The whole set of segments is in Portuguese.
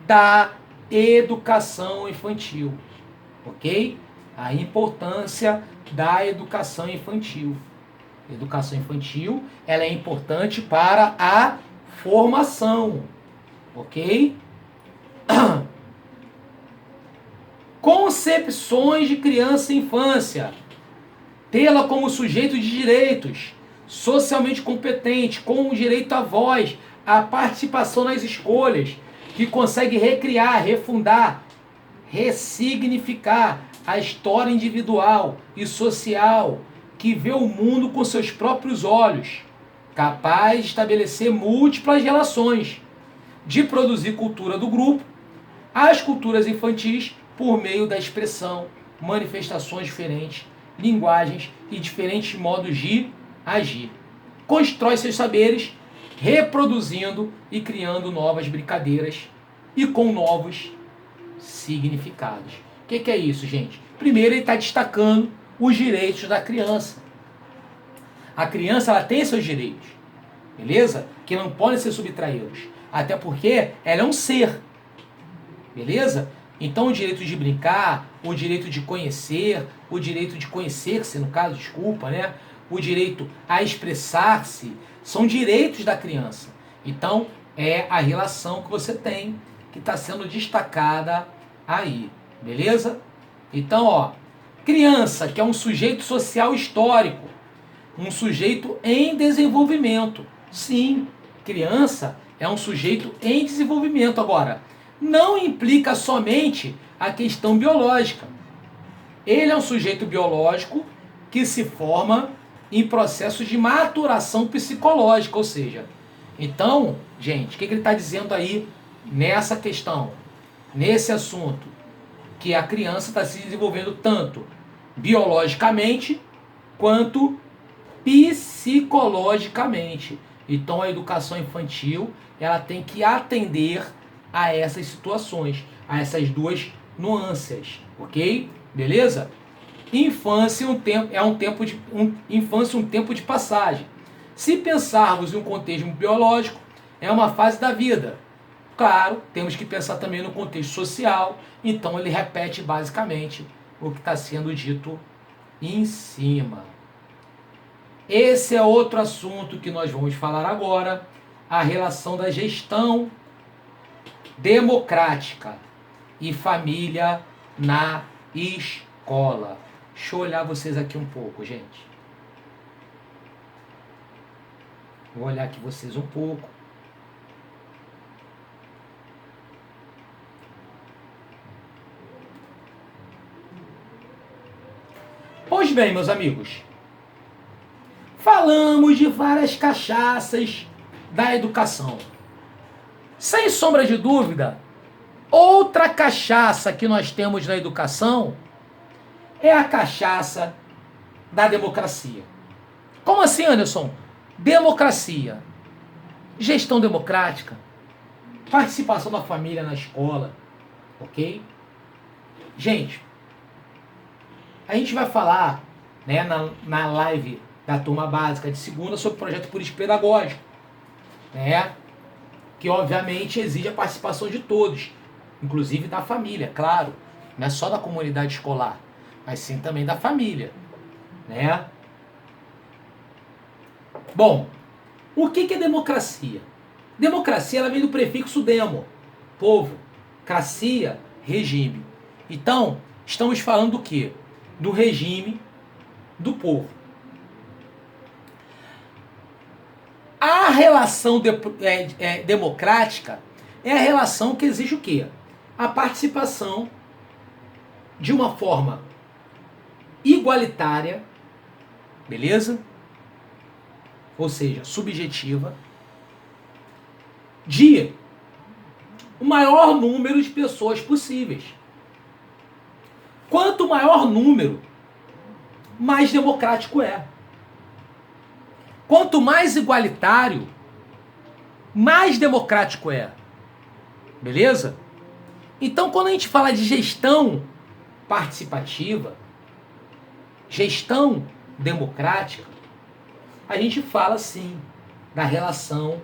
da educação infantil, ok? A importância da educação infantil. Educação infantil, ela é importante para a formação, ok? Concepções de criança e infância. Tê-la como sujeito de direitos, socialmente competente, com o direito à voz, à participação nas escolhas, que consegue recriar, refundar, ressignificar a história individual e social, que vê o mundo com seus próprios olhos, capaz de estabelecer múltiplas relações, de produzir cultura do grupo, as culturas infantis por meio da expressão, manifestações diferentes, linguagens e diferentes modos de agir. Constrói seus saberes, reproduzindo e criando novas brincadeiras e com novos significados. O que é isso, gente? Primeiro, ele está destacando os direitos da criança. A criança, ela tem seus direitos, beleza? Que não podem ser subtraídos. Até porque ela é um ser, beleza? Então, o direito de brincar, o direito de conhecer-se, no caso, desculpa, né? O direito a expressar-se, são direitos da criança. Então, é a relação que você tem, que está sendo destacada aí, beleza? Então, ó, criança, que é um sujeito social histórico, um sujeito em desenvolvimento. Sim, criança é um sujeito em desenvolvimento. Agora, não implica somente a questão biológica. Ele é um sujeito biológico que se forma em processos de maturação psicológica, ou seja, então, gente, o que ele está dizendo aí nessa questão, nesse assunto? Que a criança está se desenvolvendo tanto biologicamente quanto psicologicamente. Então, a educação infantil, ela tem que atender a essas situações, a essas duas nuances, ok? Beleza? Infância é um tempo de passagem. Se pensarmos em um contexto biológico, é uma fase da vida. Claro, temos que pensar também no contexto social. Então ele repete basicamente o que está sendo dito em cima. Esse é outro assunto que nós vamos falar agora, a relação da gestão democrática e família na escola. Deixa eu olhar vocês aqui um pouco, gente. Vou olhar aqui vocês um pouco. Pois bem, meus amigos, falamos de várias cachaças da educação. Sem sombra de dúvida, outra cachaça que nós temos na educação é a cachaça da democracia. Como assim, Anderson? Democracia, gestão democrática, participação da família na escola, ok? Gente, a gente vai falar, né, na live da turma básica de segunda sobre o projeto político pedagógico, né, que obviamente exige a participação de todos, inclusive da família, claro, não é só da comunidade escolar, mas sim também da família, né? Bom, o que é democracia? Democracia, ela vem do prefixo demo, povo, cracia, regime. Então, estamos falando do quê? Do regime do povo. A relação democrática é a relação que exige o quê? A participação de uma forma igualitária, beleza? Ou seja, subjetiva, de o maior número de pessoas possíveis. Quanto maior número, mais democrático é. Quanto mais igualitário, mais democrático é. Beleza? Então, quando a gente fala de gestão participativa, gestão democrática, a gente fala, sim, da relação,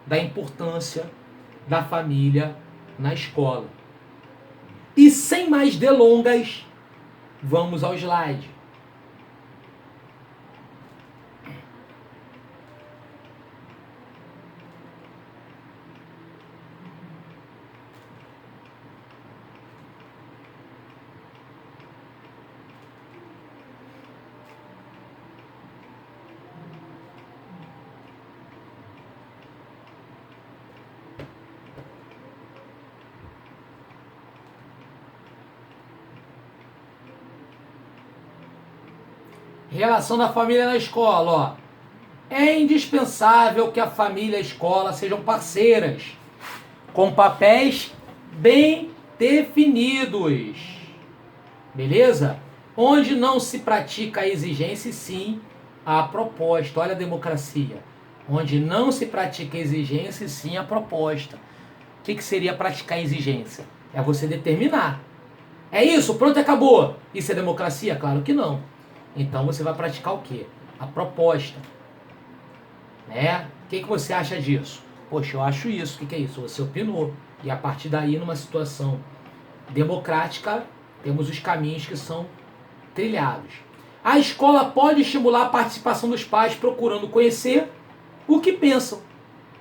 da importância da família na escola. E sem mais delongas, vamos ao slide. Relação da família na escola, ó. É indispensável que a família e a escola sejam parceiras, com papéis bem definidos. Beleza? Onde não se pratica a exigência e sim a proposta. Olha a democracia. Onde não se pratica a exigência e sim a proposta. O que seria praticar a exigência? É você determinar. É isso, pronto, acabou. Isso é democracia? Claro que não. Então você vai praticar o quê? A proposta. Né? O que você acha disso? Poxa, eu acho isso. O que é isso? Você opinou. E a partir daí, numa situação democrática, temos os caminhos que são trilhados. A escola pode estimular a participação dos pais procurando conhecer o que pensam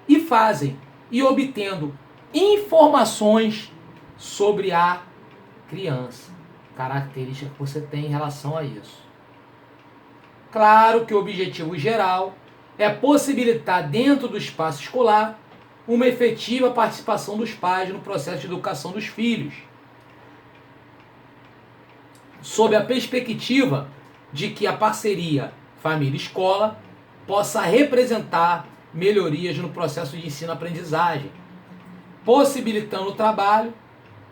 e fazem e obtendo informações sobre a criança. Característica que você tem em relação a isso. Claro que o objetivo geral é possibilitar dentro do espaço escolar uma efetiva participação dos pais no processo de educação dos filhos, sob a perspectiva de que a parceria família-escola possa representar melhorias no processo de ensino-aprendizagem, possibilitando o trabalho,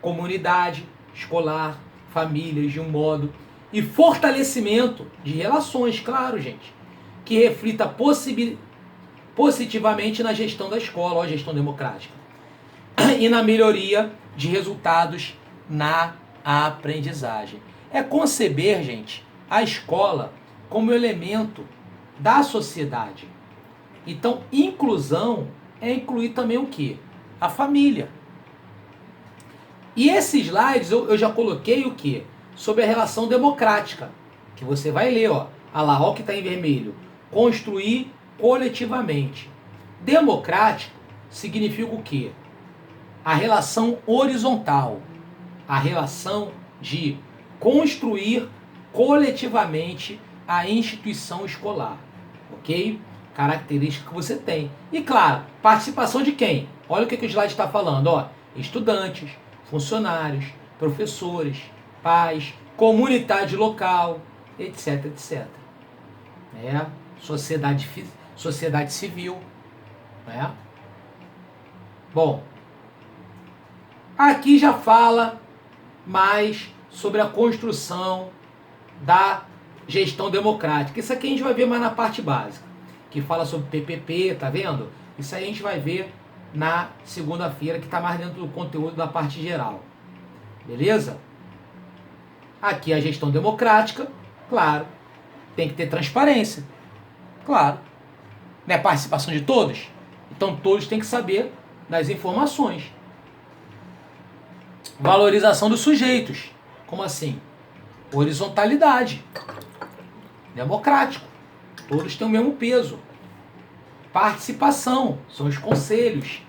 comunidade, escolar, famílias de um modo e fortalecimento de relações, claro, gente, que reflita positivamente na gestão da escola, ou a gestão democrática, e na melhoria de resultados na aprendizagem. É conceber, gente, a escola como elemento da sociedade. Então, inclusão é incluir também o quê? A família. E esses slides eu já coloquei o quê? Sobre a relação democrática, que você vai ler, ó. Olha lá, ó, o que está em vermelho. Construir coletivamente. Democrático significa o quê? A relação horizontal. A relação de construir coletivamente a instituição escolar. Ok? Característica que você tem. E claro, participação de quem? Olha o que o slide está falando, ó. Estudantes, funcionários, professores, pais, comunidade local, etc, etc. Né? Sociedade civil. Né? Bom, aqui já fala mais sobre a construção da gestão democrática. Isso aqui a gente vai ver mais na parte básica, que fala sobre PPP, tá vendo? Isso aí a gente vai ver na segunda-feira, que está mais dentro do conteúdo da parte geral. Beleza? Aqui a gestão democrática, claro, tem que ter transparência, claro. Não é participação de todos? Então todos têm que saber das informações. Valorização dos sujeitos. Como assim? Horizontalidade. Democrático. Todos têm o mesmo peso. Participação. São os conselhos.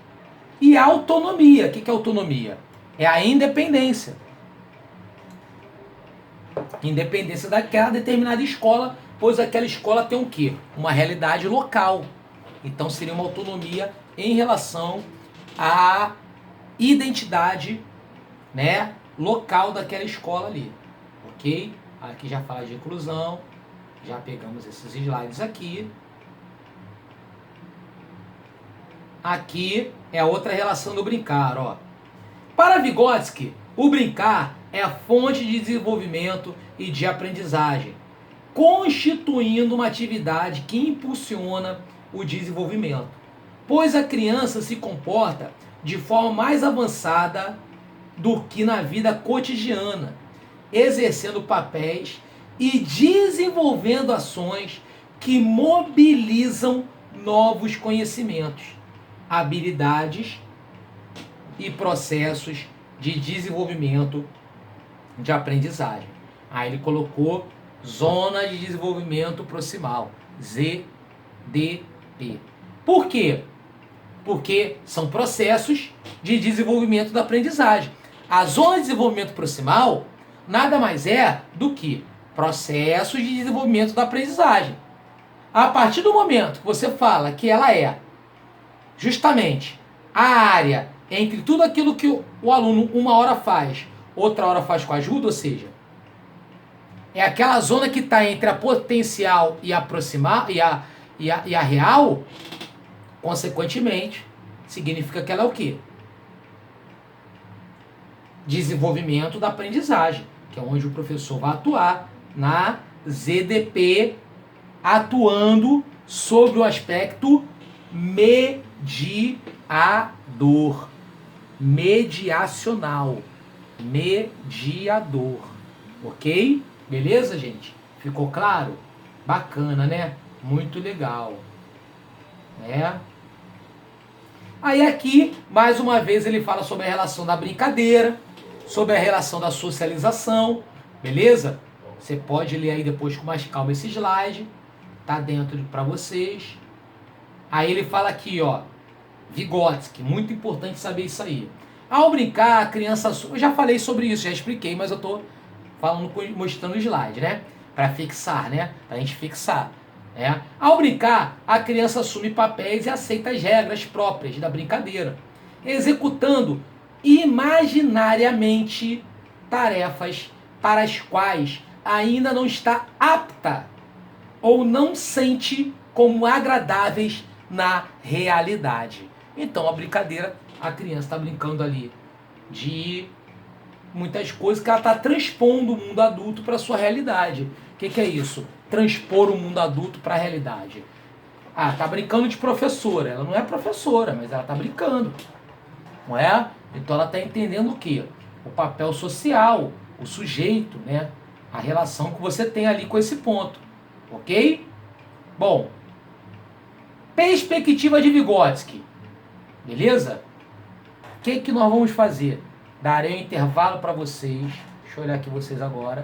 E autonomia. O que é autonomia? É a independência. Independência daquela determinada escola, pois aquela escola tem o quê? Uma realidade local. Então seria uma autonomia em relação à identidade, né, local daquela escola ali. Ok? Aqui já fala de inclusão. Já pegamos esses slides aqui. Aqui é a outra relação do brincar, ó. Para Vygotsky, o brincar é a fonte de desenvolvimento e de aprendizagem, constituindo uma atividade que impulsiona o desenvolvimento, pois a criança se comporta de forma mais avançada do que na vida cotidiana, exercendo papéis e desenvolvendo ações que mobilizam novos conhecimentos, habilidades, e processos de desenvolvimento de aprendizagem. Aí ele colocou Zona de Desenvolvimento Proximal, ZDP. Por quê? Porque são processos de desenvolvimento da aprendizagem. A Zona de Desenvolvimento Proximal nada mais é do que processos de desenvolvimento da aprendizagem. A partir do momento que você fala que ela é justamente a área entre tudo aquilo que o aluno uma hora faz, outra hora faz com ajuda, ou seja, é aquela zona que está entre a potencial e a proximar e a real, consequentemente, significa que ela é o quê? Desenvolvimento da aprendizagem, que é onde o professor vai atuar na ZDP, atuando sobre o aspecto mediador, mediacional, mediador, ok? Beleza, gente? Ficou claro? Bacana, né? Muito legal. Aí aqui, mais uma vez, ele fala sobre a relação da brincadeira, sobre a relação da socialização, beleza? Você pode ler aí depois com mais calma esse slide, tá dentro para vocês. Aí ele fala aqui, ó, Vygotsky, muito importante saber isso aí. Ao brincar, a criança... Eu já falei sobre isso, já expliquei, mas eu tô falando, mostrando o slide, né? Para fixar, né? Pra gente fixar. Ao brincar, a criança assume papéis e aceita as regras próprias da brincadeira, executando imaginariamente tarefas para as quais ainda não está apta ou não sente como agradáveis na realidade. Então, a brincadeira, a criança está brincando ali de muitas coisas que ela está transpondo o mundo adulto para a sua realidade. O que é isso? Transpor o mundo adulto para a realidade. Ah, tá brincando de professora. Ela não é professora, mas ela tá brincando. Não é? Então ela tá entendendo o quê? O papel social, o sujeito, né? A relação que você tem ali com esse ponto. Ok? Bom, perspectiva de Vygotsky. Beleza? O que nós vamos fazer? Darei um intervalo para vocês. Deixa eu olhar aqui vocês agora.